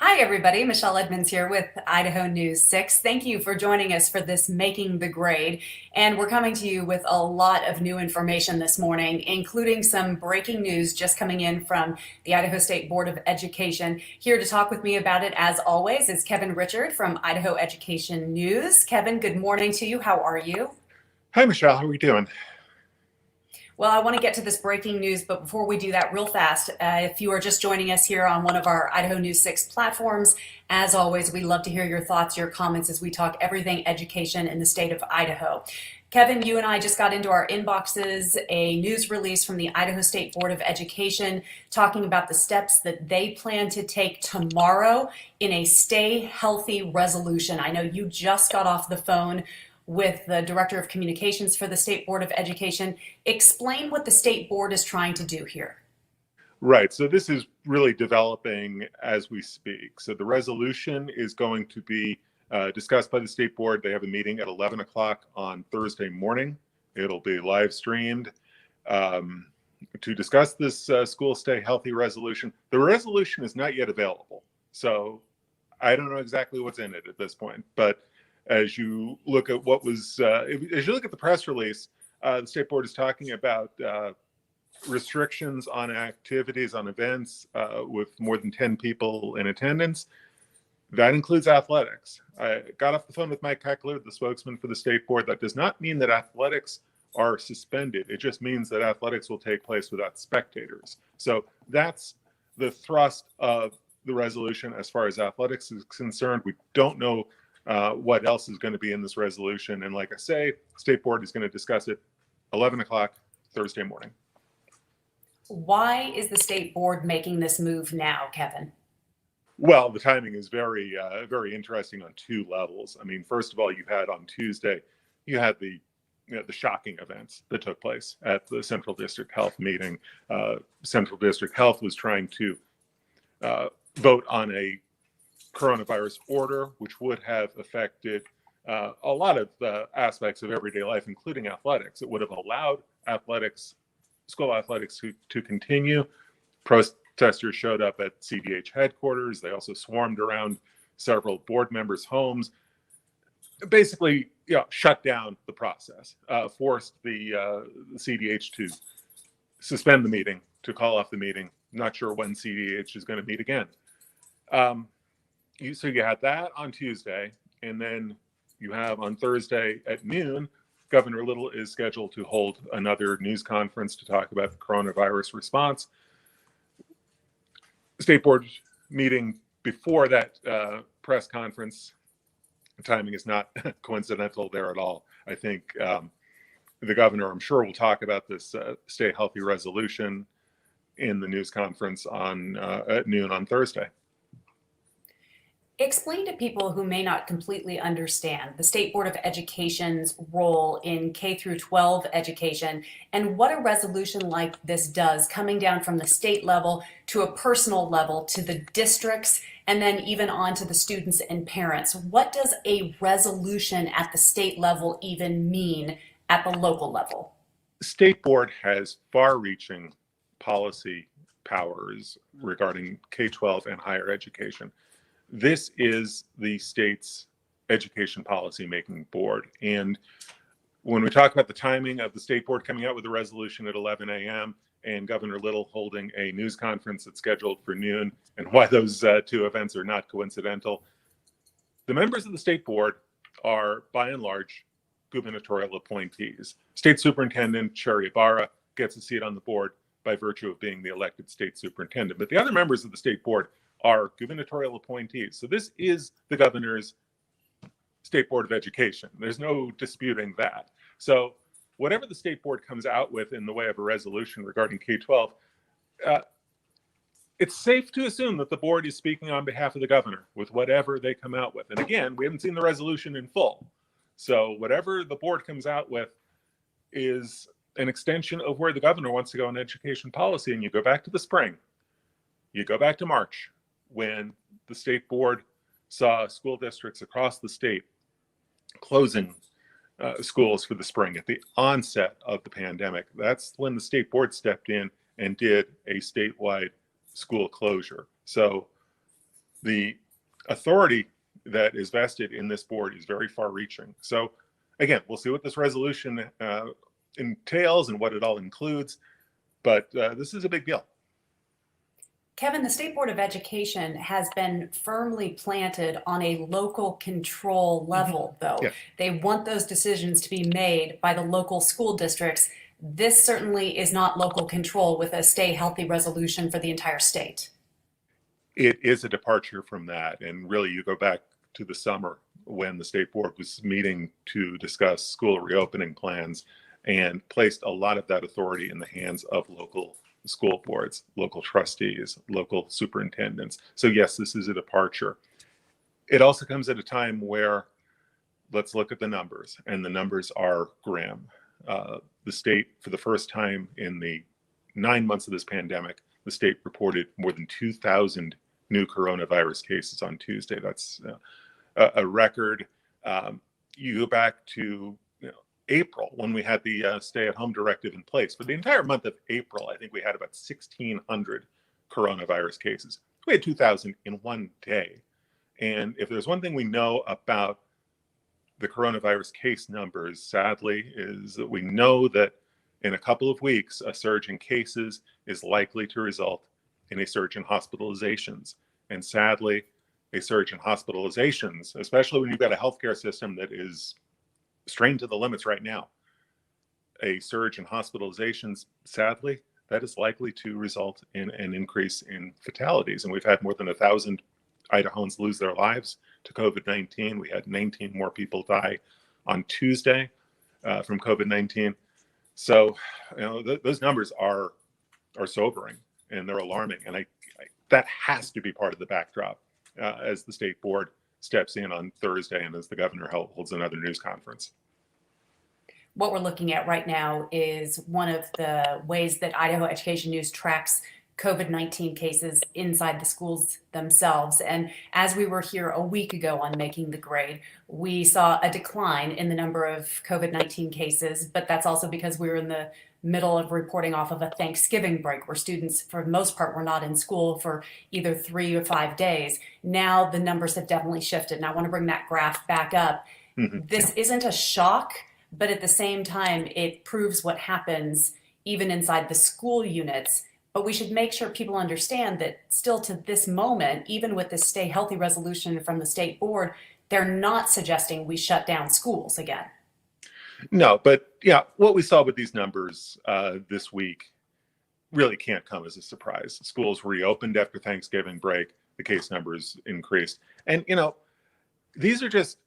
Hi, everybody. Michelle Edmonds here with Idaho News 6. Thank you for joining us for this Making the Grade. And we're coming to you with a lot of new information this morning, including some breaking news just coming in from the Idaho State Board of Education. Here to talk with me about it, as always, is Kevin Richert from Idaho Education News. Kevin, good morning to you. How are you? Hi, Michelle. How are we doing? Well, I want to get to this breaking news, but before we do that, real fast, if you are just joining us here on one of our Idaho News 6 platforms, as always, we love to hear your thoughts, your comments as we talk everything education in the state of Idaho. Kevin, you and I just got into our inboxes a news release from the Idaho State Board of Education talking about the steps that they plan to take tomorrow in a Stay Healthy resolution. I know you just got off the phone with the Director of Communications for the State Board of Education. Explain what the State Board is trying to do here. Right. So this is really developing as we speak. So the resolution is going to be discussed by the State Board. They have a meeting at 11 o'clock on Thursday morning. It'll be live streamed to discuss this School Stay Healthy resolution. The resolution is not yet available. So I don't know exactly what's in it at this point, but as you look at what was, as you look at the press release, the State Board is talking about restrictions on activities, on events with more than 10 people in attendance. That includes athletics. I got off the phone with Mike Heckler, the spokesman for the State Board. That does not mean that athletics are suspended. It just means that athletics will take place without spectators. So that's the thrust of the resolution as far as athletics is concerned. We don't know what else is going to be in this resolution. And like I say, State Board is going to discuss it 11 o'clock Thursday morning. Why is the State Board making this move now, Kevin? Well, the timing is very, very interesting on two levels. I mean, first of all, you had on Tuesday, you had the shocking events that took place at the Central District Health meeting. Central District Health was trying to vote on a coronavirus order, which would have affected a lot of aspects of everyday life, including athletics. It would have allowed athletics, school athletics to continue. Protesters showed up at CDH headquarters. They also swarmed around several board members' homes. Basically, shut down the process, forced the CDH to suspend the meeting, to call off the meeting. Not sure when CDH is going to meet again. So you had that on Tuesday, and then you have on Thursday at noon, Governor Little is scheduled to hold another news conference to talk about the coronavirus response. State Board meeting before that press conference, the timing is not coincidental there at all. I think the governor, I'm sure, will talk about this Stay Healthy resolution in the news conference at noon on Thursday. Explain to people who may not completely understand the State Board of Education's role in K through 12 education and what a resolution like this does, coming down from the state level to a personal level to the districts and then even on to the students and parents. What does a resolution at the state level even mean at the local level? The State Board has far-reaching policy powers regarding K-12 and higher education. This is the state's education policy making board. And when we talk about the timing of the State Board coming out with a resolution at 11 a.m. and Governor Little holding a news conference that's scheduled for noon, and why those two events are not coincidental, the members of the State Board are, by and large, gubernatorial appointees. State Superintendent Sherry Ibarra gets a seat on the board by virtue of being the elected state superintendent. But the other members of the State Board are gubernatorial appointees. So this is the governor's State Board of Education. There's no disputing that. So whatever the State Board comes out with in the way of a resolution regarding K-12, it's safe to assume that the board is speaking on behalf of the governor with whatever they come out with. And again, we haven't seen the resolution in full. So whatever the board comes out with is an extension of where the governor wants to go in education policy. And you go back to the spring, you go back to March, when the State Board saw school districts across the state closing schools for the spring at the onset of the pandemic. That's when the State Board stepped in and did a statewide school closure. So the authority that is vested in this board is very far-reaching. So again, we'll see what this resolution entails and what it all includes, but this is a big deal. Kevin, the State Board of Education has been firmly planted on a local control level, though. Yeah. They want those decisions to be made by the local school districts. This certainly is not local control with a stay healthy resolution for the entire state. It is a departure from that. And really, you go back to the summer when the State Board was meeting to discuss school reopening plans and placed a lot of that authority in the hands of local school boards, local trustees, local superintendents. So yes, this is a departure. It also comes at a time where, let's look at the numbers, and the numbers are grim. The state, for the first time in the 9 months of this pandemic, the state reported more than 2,000 new coronavirus cases on Tuesday. That's a record. You go back to April, when we had the stay-at-home directive in place. For the entire month of April, I think we had about 1,600 coronavirus cases. We had 2,000 in one day. And if there's one thing we know about the coronavirus case numbers, sadly, is that we know that in a couple of weeks, a surge in cases is likely to result in a surge in hospitalizations. And sadly, a surge in hospitalizations, especially when you've got a healthcare system that is strained to the limits right now, a surge in hospitalizations, sadly, that is likely to result in an increase in fatalities. And we've had more than 1,000 Idahoans lose their lives to COVID-19. We had 19 more people die on Tuesday from COVID-19. So, those numbers are sobering and they're alarming. And that has to be part of the backdrop as the state board steps in on Thursday and as the governor holds another news conference. What we're looking at right now is one of the ways that Idaho Education News tracks COVID-19 cases inside the schools themselves. And as we were here a week ago on Making the Grade, we saw a decline in the number of COVID-19 cases, but that's also because we were in the middle of reporting off of a Thanksgiving break where students, for the most part, were not in school for either 3 or 5 days. Now the numbers have definitely shifted. And I want to bring that graph back up. This isn't a shock, but at the same time, it proves what happens even inside the school units. But we should make sure people understand that still to this moment, even with the Stay Healthy resolution from the state board, they're not suggesting we shut down schools again. No, but yeah, what we saw with these numbers this week really can't come as a surprise. Schools reopened after Thanksgiving break, the case numbers increased. And, these are just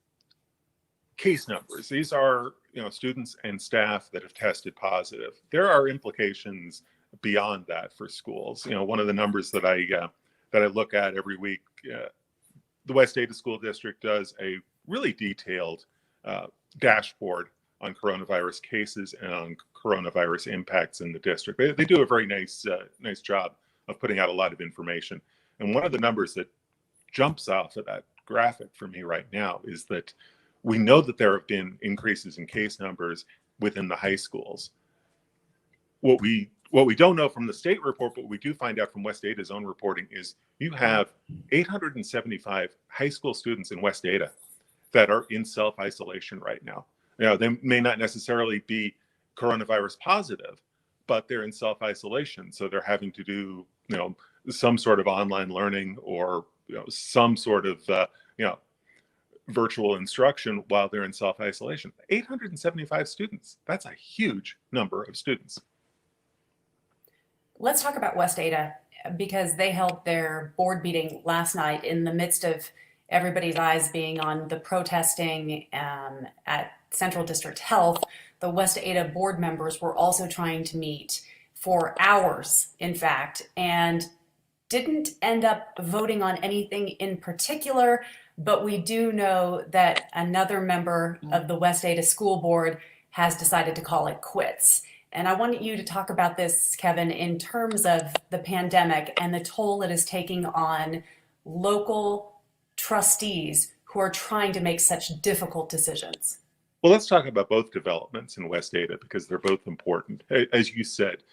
case numbers. These are, students and staff that have tested positive. There are implications beyond that for schools. One of the numbers that I look at every week, the West Ada School District does a really detailed dashboard on coronavirus cases and on coronavirus impacts in the district. They do a very nice job of putting out a lot of information. And one of the numbers that jumps off of that graphic for me right now is that we know that there have been increases in case numbers within the high schools. What we don't know from the state report, but we do find out from West Ada's own reporting, is you have 875 high school students in West Ada that are in self-isolation right now. They may not necessarily be coronavirus positive, but they're in self-isolation. So they're having to do, some sort of online learning or, some sort of, virtual instruction while they're in self-isolation. 875 students. That's a huge number of students. Let's talk about West Ada because they held their board meeting last night in the midst of everybody's eyes being on the protesting at Central District Health. The West Ada board members were also trying to meet for hours, in fact, and didn't end up voting on anything in particular, but we do know that another member of the West Ada School Board has decided to call it quits. And I want you to talk about this, Kevin, in terms of the pandemic and the toll it is taking on local trustees who are trying to make such difficult decisions. Well, let's talk about both developments in West Ada because they're both important. As you said,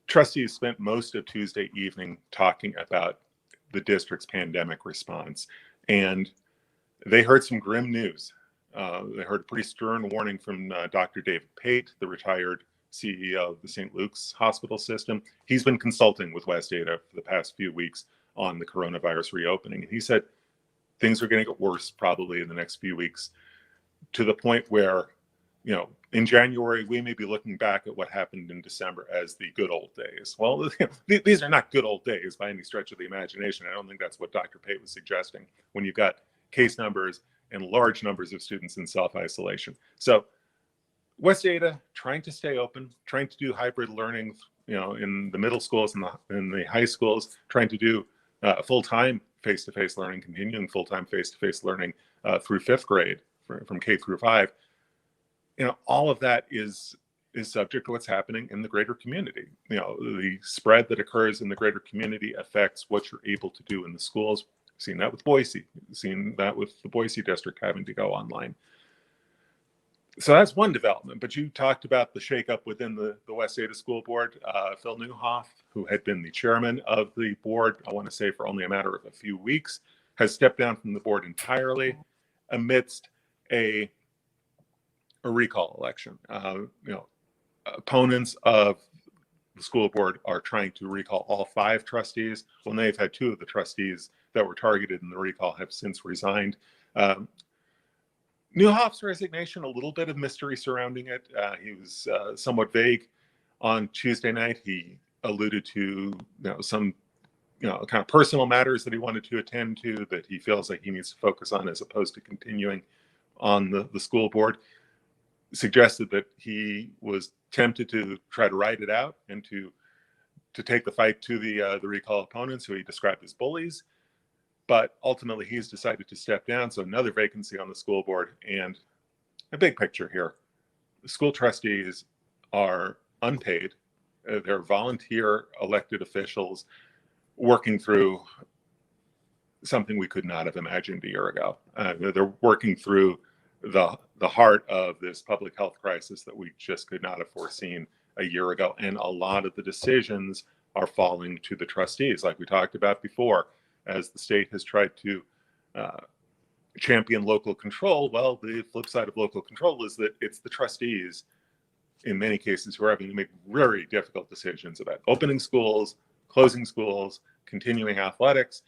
trustees spent most of Tuesday evening talking about the district's pandemic response. And they heard some grim news. They heard a pretty stern warning from Dr. David Pate, the retired CEO of the St. Luke's hospital system. He's been consulting with West Ada for the past few weeks on the coronavirus reopening. And he said things are going to get worse probably in the next few weeks, to the point where, you know, in January, we may be looking back at what happened in December as the good old days. Well, these are not good old days by any stretch of the imagination. I don't think that's what Dr. Pate was suggesting when you've got case numbers and large numbers of students in self-isolation. So West Ada trying to stay open, trying to do hybrid learning, you know, in the middle schools and the high schools, trying to do full-time face-to-face learning, continuing full-time face-to-face learning through fifth grade, from K through 5. You know, all of that is subject to what's happening in the greater community. You know, the spread that occurs in the greater community affects what you're able to do in the schools. We've seen that with Boise, we've seen that with the Boise district having to go online. So that's one development. But you talked about the shakeup within the West Ada School Board. Phil Newhoff, who had been the chairman of the board, I want to say for only a matter of a few weeks, has stepped down from the board entirely amidst a recall election. You know, opponents of the school board are trying to recall all 5 trustees. When they've had 2 of the trustees that were targeted in the recall have since resigned. Newhoff's resignation, a little bit of mystery surrounding it. He was somewhat vague on Tuesday night. He alluded to, some, kind of personal matters that he wanted to attend to, that he feels like he needs to focus on as opposed to continuing on the school board. Suggested that he was tempted to try to ride it out and to take the fight to the recall opponents, who he described as bullies. But ultimately, he's decided to step down. So another vacancy on the school board. And a big picture here: the school trustees are unpaid. They're volunteer elected officials working through something we could not have imagined a year ago. They're working through the heart of this public health crisis that we just could not have foreseen a year ago. And a lot of the decisions are falling to the trustees, like we talked about before. As the state has tried to champion local control, well, the flip side of local control is that it's the trustees, in many cases, who are having to make very difficult decisions about opening schools, closing schools, continuing athletics.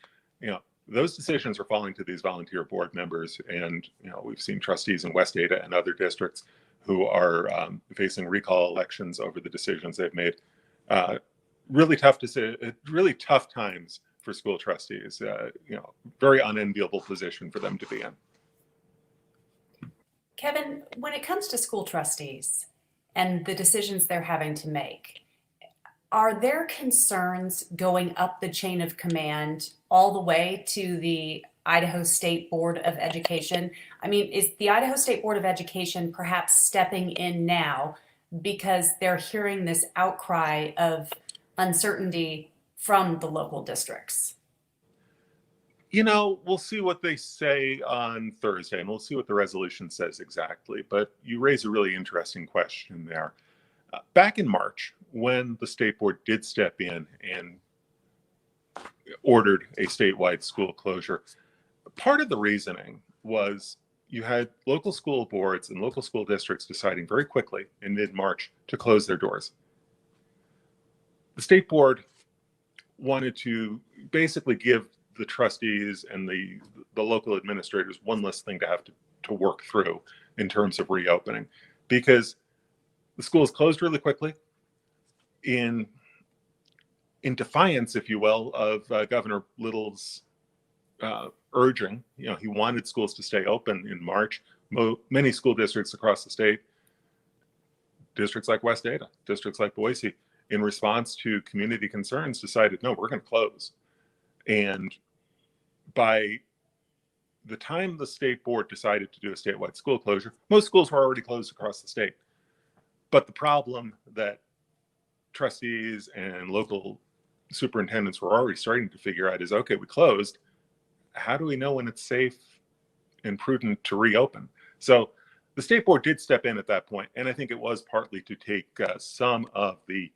Those decisions are falling to these volunteer board members. And, we've seen trustees in West Ada and other districts who are facing recall elections over the decisions they've made. Really tough times for school trustees. Very unenviable position for them to be in. Kevin, when it comes to school trustees and the decisions they're having to make, are there concerns going up the chain of command all the way to the Idaho State Board of Education? I mean, is the Idaho State Board of Education perhaps stepping in now because they're hearing this outcry of uncertainty from the local districts? We'll see what they say on Thursday, and we'll see what the resolution says exactly. But you raise a really interesting question there. Back in March, when the state board did step in and ordered a statewide school closure, part of the reasoning was you had local school boards and local school districts deciding very quickly in mid-March to close their doors. The state board wanted to basically give the trustees and the local administrators one less thing to have to work through in terms of reopening, because the schools closed really quickly in defiance, if you will, of Governor Little's urging. He wanted schools to stay open in March. Many school districts across the state, districts like West Ada, districts like Boise, in response to community concerns, decided, no, we're going to close. And by the time the state board decided to do a statewide school closure, most schools were already closed across the state. But the problem that trustees and local superintendents were already starting to figure out is, okay, we closed. How do we know when it's safe and prudent to reopen? So the state board did step in at that point, and I think it was partly to take some of the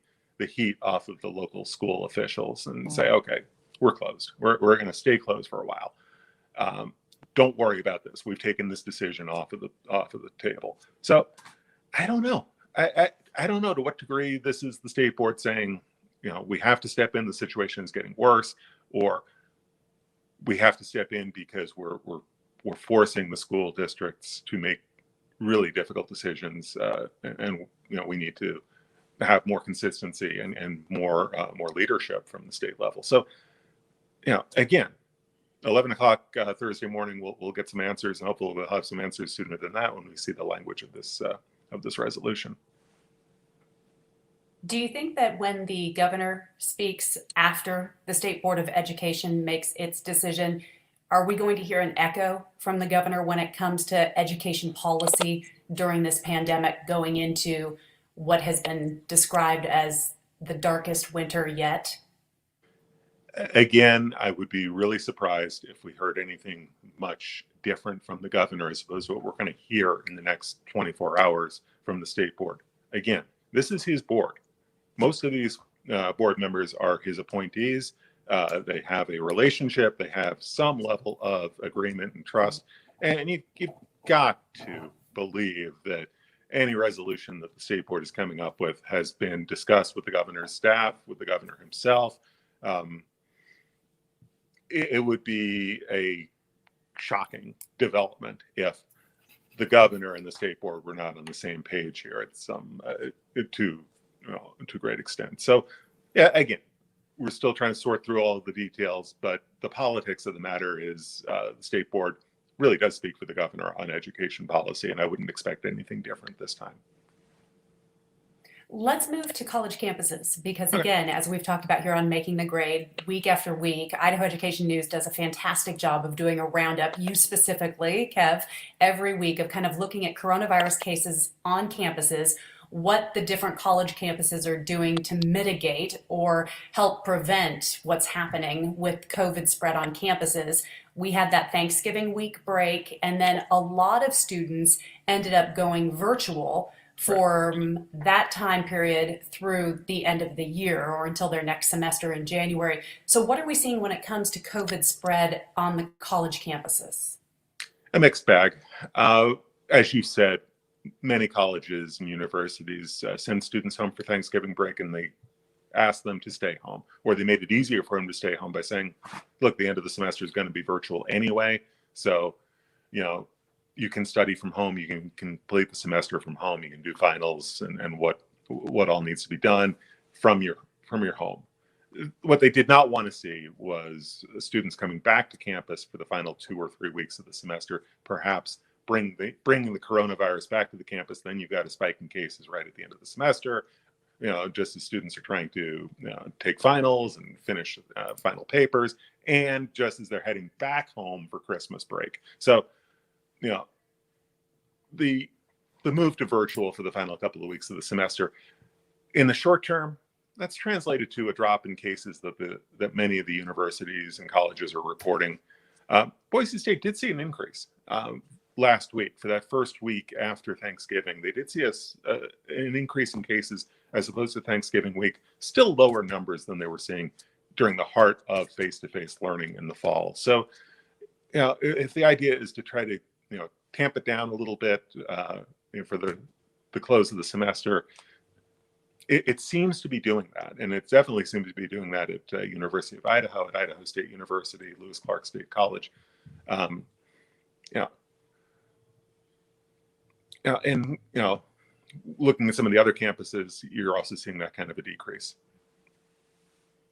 heat off of the local school officials and say, okay, we're closed. We're going to stay closed for a while. Don't worry about this. We've taken this decision off of the table. So I don't know. I don't know to what degree this is the state board saying, we have to step in. The situation is getting worse, or we have to step in because we're forcing the school districts to make really difficult decisions, and we need to have more consistency and more leadership from the state level. So, again, 11 o'clock Thursday morning, we'll get some answers, and hopefully we'll have some answers sooner than that when we see the language of this resolution. Do you think that when the governor speaks after the State Board of Education makes its decision, are we going to hear an echo from the governor when it comes to education policy during this pandemic, going into what has been described as the darkest winter yet? Again, I would be really surprised if we heard anything much different from the governor as opposed to what we're going to hear in the next 24 hours from the state board. Again, this is his board. Most of these board members are his appointees. They have a relationship. They have some level of agreement and trust. And you've got to believe that any resolution that the state board is coming up with has been discussed with the governor's staff, with the governor himself. It would be a shocking development if the governor and the state board were not on the same page here at some to a great extent. So, yeah, again, we're still trying to sort through all of the details, but the politics of the matter is the state board really does speak for the governor on education policy, and I wouldn't expect anything different this time. Let's move to college campuses because, again, as we've talked about here on Making the Grade, week after week, Idaho Education News does a fantastic job of doing a roundup, you specifically, Kev, every week of kind of looking at coronavirus cases on campuses, what the different college campuses are doing to mitigate or help prevent what's happening with COVID spread on campuses. We had that Thanksgiving week break, and then a lot of students ended up going virtual for that time period through the end of the year or until their next semester in January. So what are we seeing when it comes to COVID spread on the college campuses? A mixed bag. As you said, many colleges and universities send students home for Thanksgiving break, and they ask them to stay home, or they made it easier for them to stay home by saying, look, the end of the semester is going to be virtual anyway. So, you can study from home, you can complete the semester from home, you can do finals and what all needs to be done from your home. What they did not want to see was students coming back to campus for the final 2 or 3 weeks of the semester, perhaps bringing the coronavirus back to the campus. Then you've got a spike in cases right at the end of the semester, just as students are trying to take finals and finish final papers, and just as they're heading back home for Christmas break. So, the move to virtual for the final couple of weeks of the semester, in the short term, that's translated to a drop in cases that many of the universities and colleges are reporting. Boise State did see an increase last week. For that first week after Thanksgiving, they did see an increase in cases as opposed to Thanksgiving week. Still lower numbers than they were seeing during the heart of face-to-face learning in the fall. So, if the idea is to try to tamp it down a little bit for the close of the semester, it seems to be doing that, and it definitely seems to be doing that at University of Idaho, at Idaho State University, Lewis Clark State College. And looking at some of the other campuses, you're also seeing that kind of a decrease.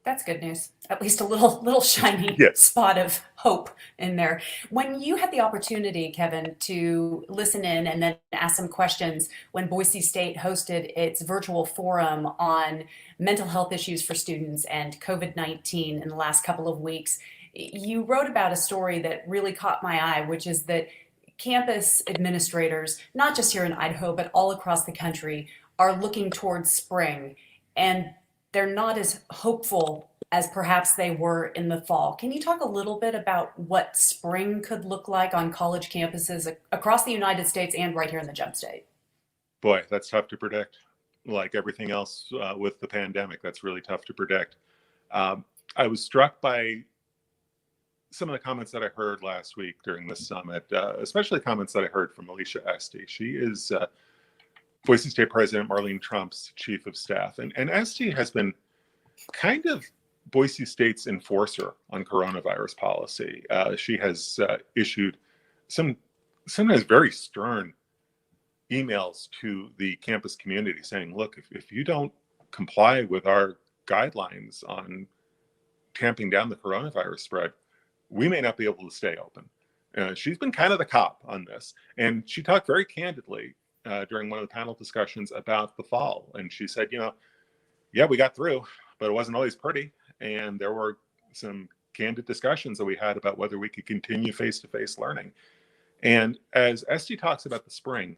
That's good news. At least a little shiny spot of hope in there. When you had the opportunity, Kevin, to listen in and then ask some questions when Boise State hosted its virtual forum on mental health issues for students and COVID-19 in the last couple of weeks, you wrote about a story that really caught my eye, which is that campus administrators, not just here in Idaho, but all across the country, are looking towards spring, and they're not as hopeful as perhaps they were in the fall. Can you talk a little bit about what spring could look like on college campuses across the United States and right here in the Gem State? Boy, that's tough to predict. Like everything else with the pandemic, that's really tough to predict. I was struck by some of the comments that I heard last week during this summit, especially comments that I heard from Alicia Esty. She is Boise State President Marlene Trump's chief of staff. And Esty has been kind of Boise State's enforcer on coronavirus policy. She has issued sometimes very stern emails to the campus community saying, look, if you don't comply with our guidelines on tamping down the coronavirus spread, we may not be able to stay open. She's been kind of the cop on this. And she talked very candidly during one of the panel discussions about the fall. And she said, yeah, we got through, but it wasn't always pretty. And there were some candid discussions that we had about whether we could continue face-to-face learning. And as Esty talks about the spring,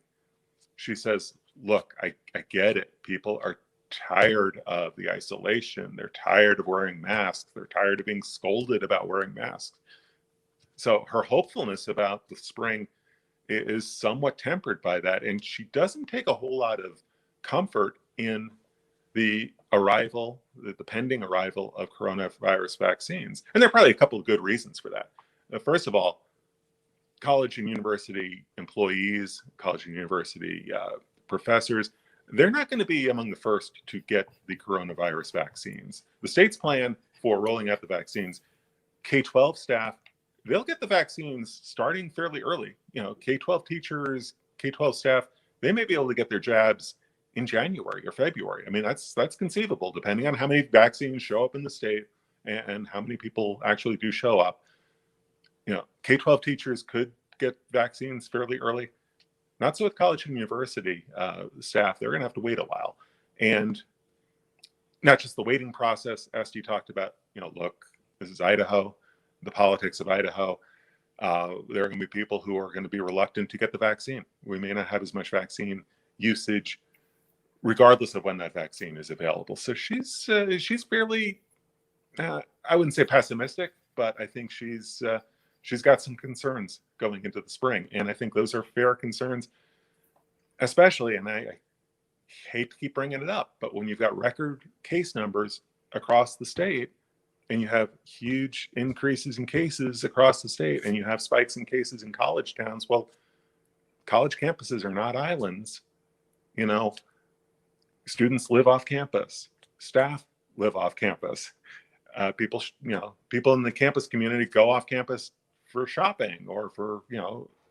she says, look, I get it. People are tired of the isolation. They're tired of wearing masks. They're tired of being scolded about wearing masks. So her hopefulness about the spring is somewhat tempered by that. And she doesn't take a whole lot of comfort in the pending arrival of coronavirus vaccines. And there are probably a couple of good reasons for that. First of all, college and university employees, college and university professors, they're not going to be among the first to get the coronavirus vaccines. The state's plan for rolling out the vaccines, K-12 staff, they'll get the vaccines starting fairly early. K-12 teachers, K-12 staff, they may be able to get their jabs in January or February. I mean, that's conceivable, depending on how many vaccines show up in the state and how many people actually do show up. K-12 teachers could get vaccines fairly early. Not so with college and university staff. They're going to have to wait a while. And not just the waiting process. Esty talked about, look, this is Idaho, the politics of Idaho. There are going to be people who are going to be reluctant to get the vaccine. We may not have as much vaccine usage, regardless of when that vaccine is available. So she's fairly, I wouldn't say pessimistic, but I think she's got some concerns going into the spring. And I think those are fair concerns, especially, and I hate to keep bringing it up, but when you've got record case numbers across the state and you have huge increases in cases across the state and you have spikes in cases in college towns, well, college campuses are not islands. Students live off campus, staff live off campus. People in the campus community go off campus for shopping or for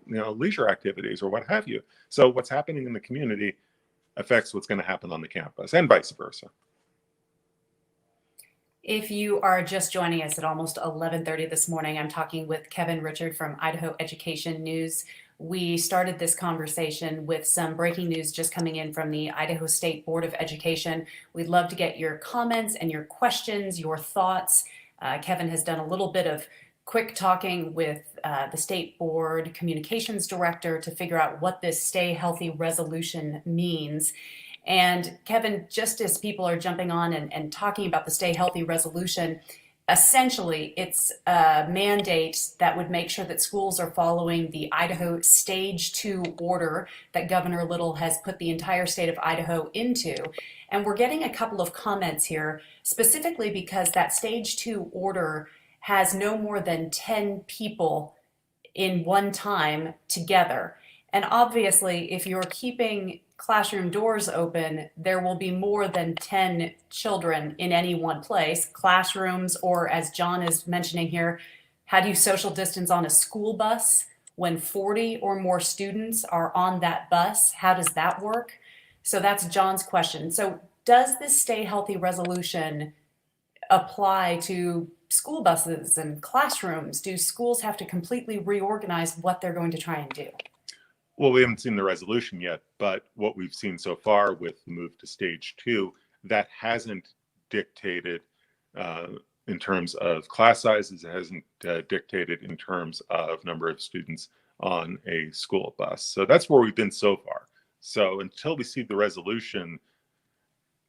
leisure activities or what have you. So what's happening in the community affects what's going to happen on the campus, and vice versa. If you are just joining us at almost 11:30 this morning, I'm talking with Kevin Richert from Idaho Education News. We started this conversation with some breaking news just coming in from the Idaho State Board of Education. We'd love to get your comments and your questions, your thoughts. Kevin has done a little bit of quick talking with the state board communications director to figure out what this Stay Healthy resolution means. And Kevin, just as people are jumping on and talking about the Stay Healthy resolution, essentially it's a mandate that would make sure that schools are following the Idaho Stage 2 order that Governor Little has put the entire state of Idaho into. And we're getting a couple of comments here, specifically because that Stage 2 order has no more than 10 people in one time together. And obviously, if you're keeping classroom doors open, there will be more than 10 children in any one place, classrooms, or as John is mentioning here, how do you social distance on a school bus when 40 or more students are on that bus? How does that work? So that's John's question. So does this Stay Healthy resolution apply to school buses and classrooms? Do schools have to completely reorganize what they're going to try and do? Well, we haven't seen the resolution yet, but what we've seen so far with the move to Stage 2, that hasn't dictated in terms of class sizes. It hasn't dictated in terms of number of students on a school bus. So that's where we've been so far. So until we see the resolution,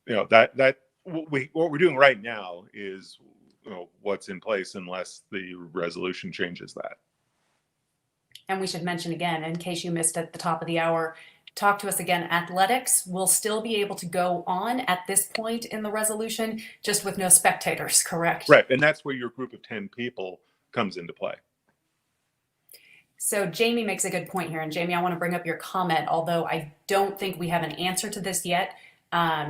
what we're doing right now is what's in place unless the resolution changes that. And we should mention again, in case you missed at the top of the hour, talk to us again. Athletics will still be able to go on at this point in the resolution, just with no spectators, correct? Right, and that's where your group of 10 people comes into play. So Jamie makes a good point here. And Jamie, I want to bring up your comment, although I don't think we have an answer to this yet.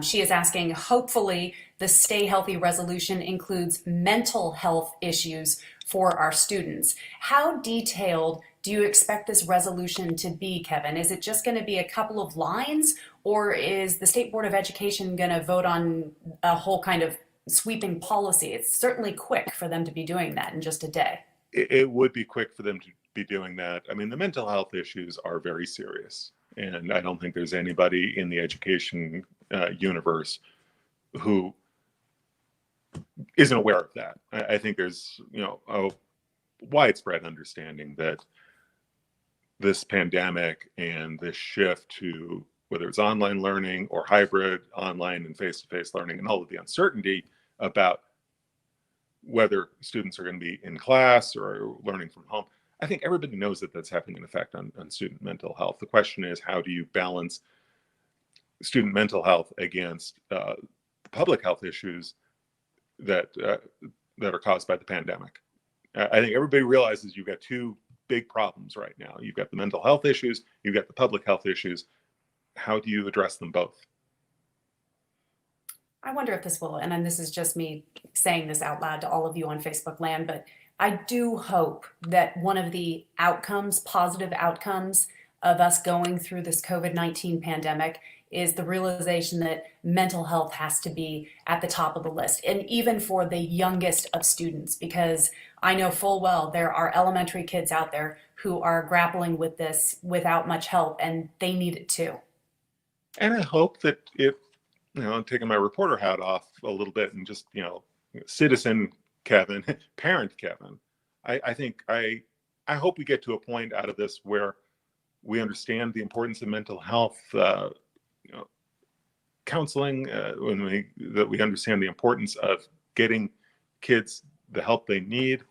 She is asking, hopefully the Stay Healthy resolution includes mental health issues for our students. How detailed do you expect this resolution to be, Kevin? Is it just going to be a couple of lines, or is the State Board of Education going to vote on a whole kind of sweeping policy? It's certainly quick for them to be doing that in just a day. It would be quick for them to be doing that. I mean, the mental health issues are very serious, and I don't think there's anybody in the education universe who isn't aware of that. I think there's, a widespread understanding that this pandemic and this shift to whether it's online learning or hybrid online and face-to-face learning, and all of the uncertainty about whether students are going to be in class or learning from home. I think everybody knows that that's having an effect on student mental health. The question is, how do you balance student mental health against public health issues that are caused by the pandemic? I think everybody realizes you've got two big problems right now. You've got the mental health issues, you've got the public health issues. How do you address them both? I wonder if this will, and then this is just me saying this out loud to all of you on Facebook land, but I do hope that one of the outcomes, positive outcomes of us going through this COVID-19 pandemic is the realization that mental health has to be at the top of the list, and even for the youngest of students, because I know full well there are elementary kids out there who are grappling with this without much help, and they need it too. And I hope that if, I'm taking my reporter hat off a little bit and just, citizen Kevin, parent Kevin, I hope we get to a point out of this where we understand the importance of mental health, counseling, that we understand the importance of getting kids the help they need,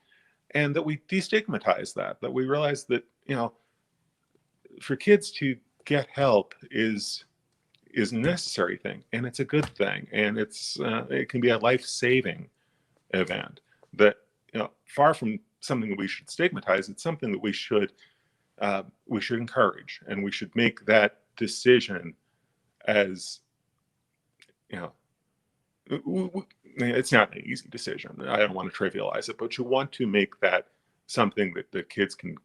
and that we destigmatize that we realize that, for kids to get help is a necessary thing, and it's a good thing, and it can be a life-saving event that, far from something that we should stigmatize. It's something that we should encourage, and we should make that decision as, it's not an easy decision. I don't want to trivialize it, but you want to make that something that the kids can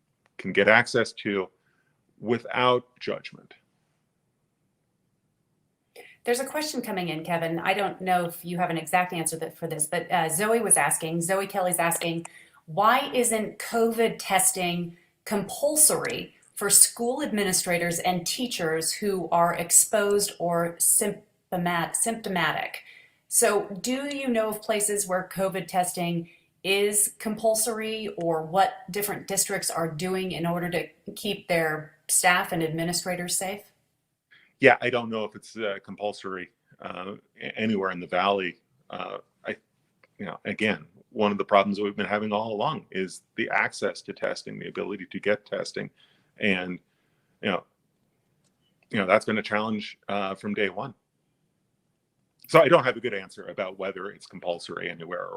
get access to without judgment. There's a question coming in, Kevin. I don't know if you have an exact answer for this, but Zoe Kelly's asking, why isn't COVID testing compulsory for school administrators and teachers who are exposed or symptomatic? So do you know of places where COVID testing is compulsory, or what different districts are doing in order to keep their staff and administrators safe? Yeah, I don't know if it's compulsory anywhere in the valley. Again, one of the problems that we've been having all along is the access to testing, the ability to get testing, and that's been a challenge from day one. So I don't have a good answer about whether it's compulsory anywhere,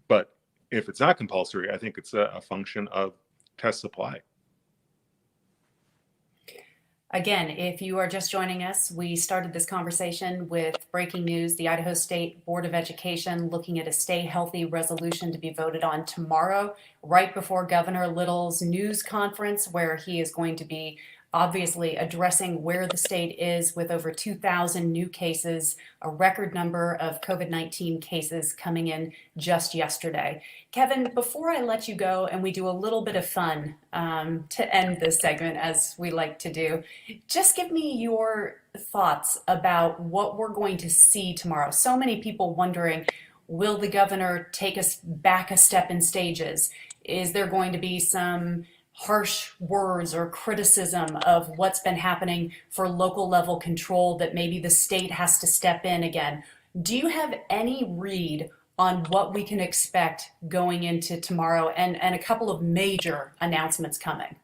but if it's not compulsory, I think it's a function of test supply. Again, if you are just joining us, we started this conversation with breaking news. The Idaho State Board of Education looking at a Stay Healthy resolution to be voted on tomorrow, right before Governor Little's news conference, where he is going to be obviously addressing where the state is with over 2,000 new cases, a record number of COVID-19 cases coming in just yesterday. Kevin, before I let you go and we do a little bit of fun to end this segment, as we like to do, just give me your thoughts about what we're going to see tomorrow. So many people wondering, will the governor take us back a step in stages? Is there going to be some harsh words or criticism of what's been happening for local level control that maybe the state has to step in again? Do you have any read on what we can expect going into tomorrow and a couple of major announcements coming?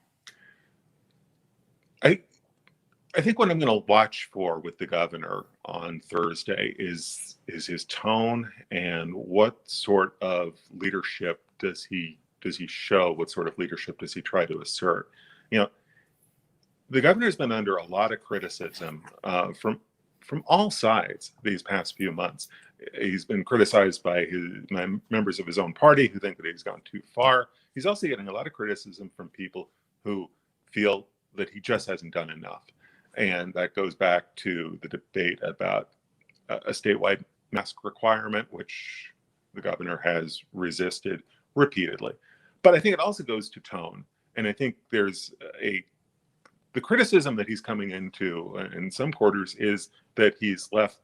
I think what I'm going to watch for with the governor on Thursday is his tone and what sort of leadership does he show? What sort of leadership does he try to assert? You know, the governor's been under a lot of criticism from all sides these past few months. He's been criticized by members of his own party who think that he's gone too far. He's also getting a lot of criticism from people who feel that he just hasn't done enough. And that goes back to the debate about a statewide mask requirement, which the governor has resisted repeatedly. But I think it also goes to tone. And I think there's the criticism that he's coming into in some quarters is that he's left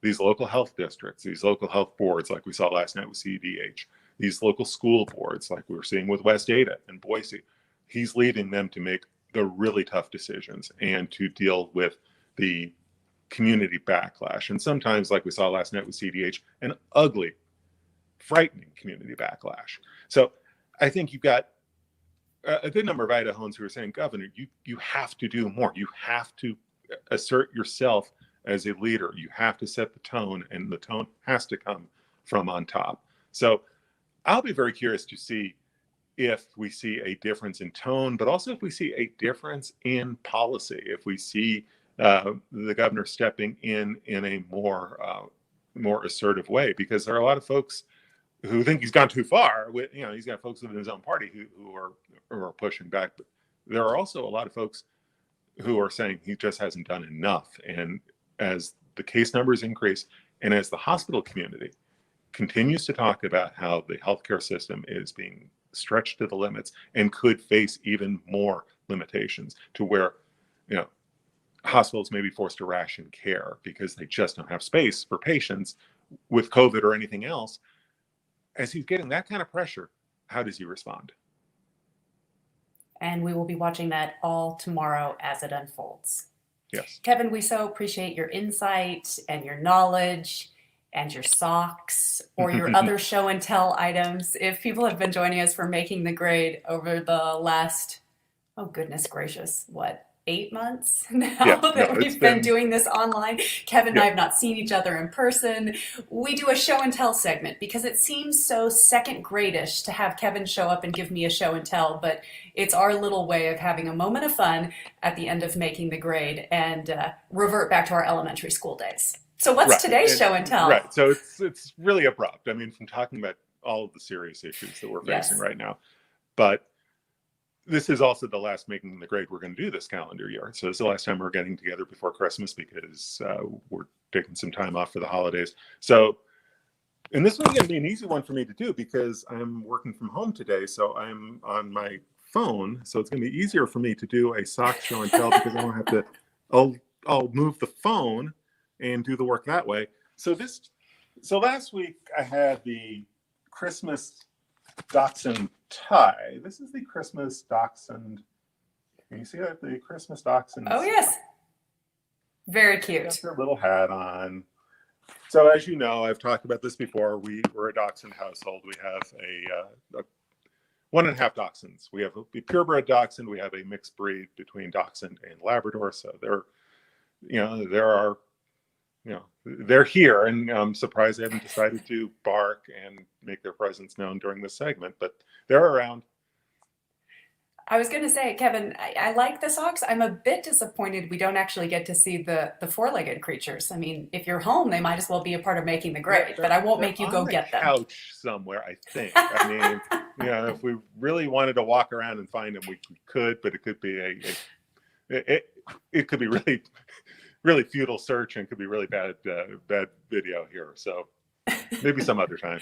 these local health districts, these local health boards, like we saw last night with CDH, these local school boards, like we were seeing with West Ada and Boise. He's leaving them to make the really tough decisions and to deal with the community backlash. And sometimes, like we saw last night with CDH, an ugly, frightening community backlash. So I think you've got a good number of Idahoans who are saying, Governor, you have to do more. You have to assert yourself as a leader. You have to set the tone, and the tone has to come from on top. So I'll be very curious to see if we see a difference in tone, but also if we see a difference in policy, if we see the governor stepping in a more assertive way, because there are a lot of folks who think he's gone too far. He's got folks within his own party who are pushing back, but there are also a lot of folks who are saying he just hasn't done enough. And as the case numbers increase, and as the hospital community continues to talk about how the healthcare system is being stretched to the limits and could face even more limitations, to where hospitals may be forced to ration care because they just don't have space for patients with COVID or anything else. As he's getting that kind of pressure, how does he respond? And we will be watching that all tomorrow as it unfolds. Yes. Kevin, we so appreciate your insight and your knowledge and your socks or your other show and tell items. If people have been joining us for Making the Grade over the last, oh goodness gracious, 8 months now that we've been doing this online. Kevin and I have not seen each other in person. We do a show and tell segment because it seems so second grade-ish to have Kevin show up and give me a show and tell, but it's our little way of having a moment of fun at the end of Making the Grade and revert back to our elementary school days. So what's today's show and tell? Right, so it's really abrupt. I mean, from talking about all of the serious issues that we're facing right now, but this is also the last Making the Grade we're going to do this calendar year. So it's the last time we're getting together before Christmas because we're taking some time off for the holidays. So, and this one's going to be an easy one for me to do because I'm working from home today. So I'm on my phone. So it's going to be easier for me to do a sock show and tell because I don't have to, I'll move the phone and do the work that way. So last week I had the Christmas Dachshund tie. This is the Christmas Dachshund. Can you see that? The Christmas Dachshund. Oh, yes. Very cute. Got their little hat on. So as you know, I've talked about this before. We're a Dachshund household. We have a 1.5 Dachshunds. We have a purebred Dachshund. We have a mixed breed between Dachshund and Labrador. So they're here, and I'm surprised they haven't decided to bark and make their presence known during this segment, but they're around. I was going to say, Kevin, I like the socks. I'm a bit disappointed we don't actually get to see the four-legged creatures. I mean, if you're home, they might as well be a part of Making the Grade, but I won't make you go get them. Couch somewhere, I think. I mean, if we really wanted to walk around and find them, we could, but it could be it could be really futile search and could be really bad video here. So maybe some other time.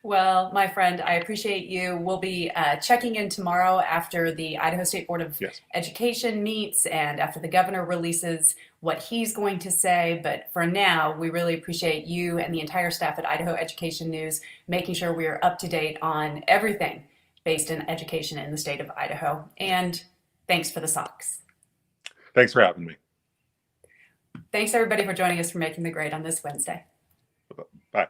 Well, my friend, I appreciate you. We'll be checking in tomorrow after the Idaho State Board of Education meets and after the governor releases what he's going to say. But for now, we really appreciate you and the entire staff at Idaho Education News making sure we are up to date on everything based in education in the state of Idaho. And thanks for the socks. Thanks for having me. Thanks, everybody, for joining us for Making the Grade on this Wednesday. Bye.